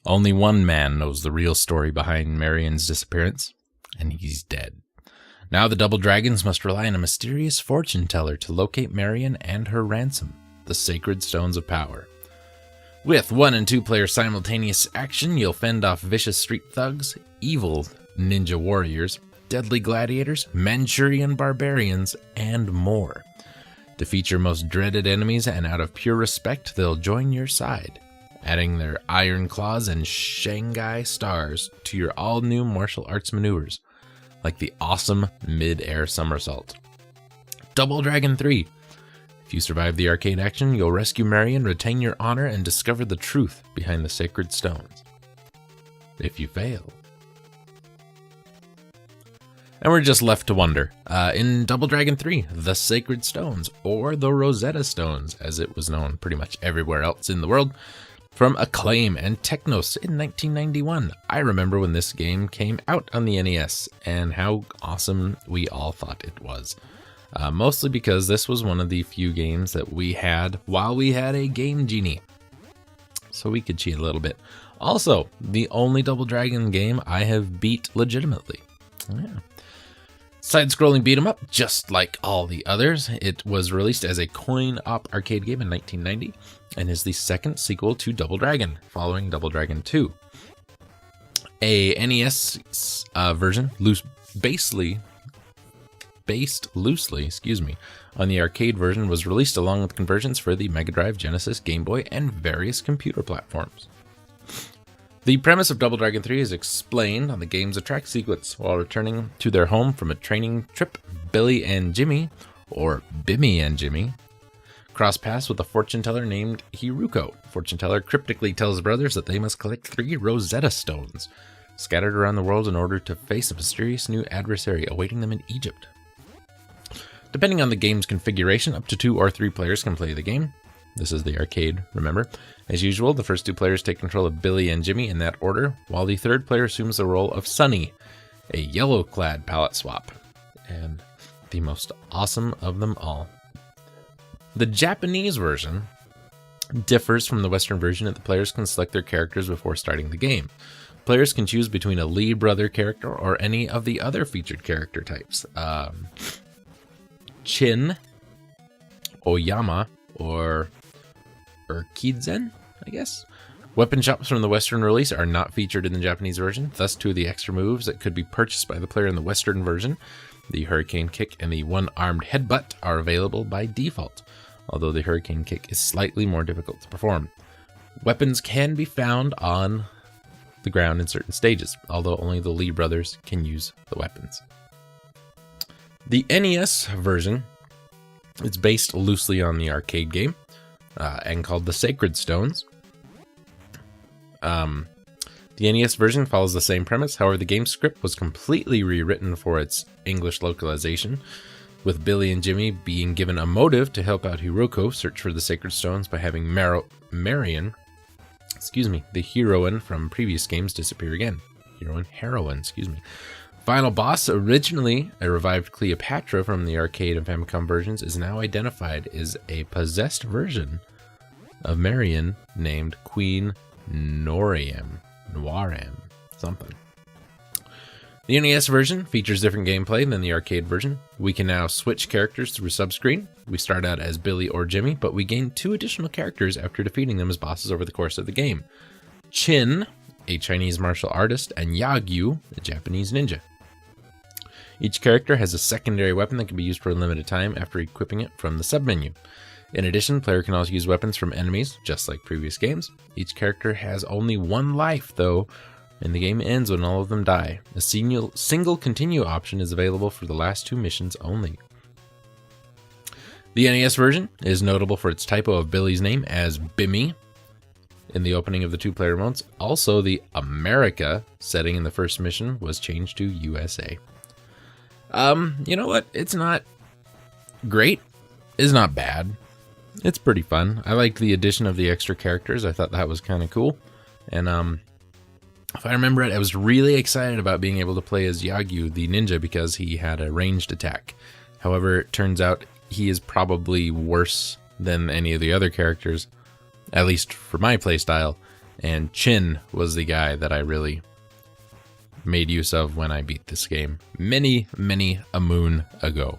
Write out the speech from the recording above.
Only one man knows the real story behind Marion's disappearance, and he's dead. Now the Double Dragons must rely on a mysterious fortune teller to locate Marion and her ransom, the Sacred Stones of Power. With 1 and 2 player simultaneous action, you'll fend off vicious street thugs, evil ninja warriors, deadly gladiators, Manchurian barbarians, and more. Defeat your most dreaded enemies, and out of pure respect, they'll join your side, adding their iron claws and Shanghai stars to your all-new martial arts maneuvers, like the awesome mid-air somersault. Double Dragon 3. If you survive the arcade action, you'll rescue Marion, retain your honor, and discover the truth behind the sacred stones. If you fail... And we're just left to wonder. In Double Dragon 3, the Sacred Stones, or the Rosetta Stones, as it was known pretty much everywhere else in the world, from Acclaim and Technos in 1991. I remember when this game came out on the NES, and how awesome we all thought it was. Mostly because this was one of the few games that we had while we had a Game Genie. So we could cheat a little bit. Also, the only Double Dragon game I have beat legitimately. Yeah. Side-scrolling beat-em-up, just like all the others. It was released as a coin-op arcade game in 1990 and is the second sequel to Double Dragon, following Double Dragon 2. A NES version, based loosely on the arcade version, was released along with conversions for the Mega Drive, Genesis, Game Boy, and various computer platforms. The premise of Double Dragon 3 is explained on the game's attract sequence. While returning to their home from a training trip, Billy and Jimmy, or Bimmy and Jimmy, cross paths with a fortune teller named Hiruko. Fortune teller cryptically tells brothers that they must collect 3 Rosetta Stones, scattered around the world in order to face a mysterious new adversary awaiting them in Egypt. Depending on the game's configuration, up to 2 or 3 players can play the game. This is the arcade, remember? As usual, the first 2 players take control of Billy and Jimmy in that order, while the 3rd player assumes the role of Sunny, a yellow-clad palette swap, and the most awesome of them all. The Japanese version differs from the Western version in that the players can select their characters before starting the game. Players can choose between a Lee brother character or any of the other featured character types. Chin, Oyama, or Urkizen, I guess. Weapon shops from the Western release are not featured in the Japanese version, thus 2 of the extra moves that could be purchased by the player in the Western version, the Hurricane Kick and the One-Armed Headbutt, are available by default, although the Hurricane Kick is slightly more difficult to perform. Weapons can be found on the ground in certain stages, although only the Lee brothers can use the weapons. The NES version is based loosely on the arcade game, and called the Sacred Stones. The NES version follows the same premise, however the game script was completely rewritten for its English localization, with Billy and Jimmy being given a motive to help out Hiruko search for the Sacred Stones by having Marion, the heroine from previous games, disappear again. Heroine. Final boss, originally a revived Cleopatra from the arcade and Famicom versions, is now identified as a possessed version of Marion named Queen Noram, something. The NES version features different gameplay than the arcade version. We can now switch characters through subscreen. We start out as Billy or Jimmy, but we gain 2 additional characters after defeating them as bosses over the course of the game. Chin, a Chinese martial artist, and Yagyu, a Japanese ninja. Each character has a secondary weapon that can be used for a limited time after equipping it from the submenu. In addition, player can also use weapons from enemies, just like previous games. Each character has only 1 life, though, and the game ends when all of them die. A single continue option is available for the last 2 missions only. The NES version is notable for its typo of Billy's name as Bimmy in the opening of the 2-player modes. Also, the America setting in the first mission was changed to USA. You know what? It's not great. It's not bad. It's pretty fun. I liked the addition of the extra characters. I thought that was kind of cool. And if I remember it, I was really excited about being able to play as Yagyu, the ninja, because he had a ranged attack. However, it turns out he is probably worse than any of the other characters, at least for my playstyle, And Chin was the guy that I really made use of when I beat this game many a moon ago.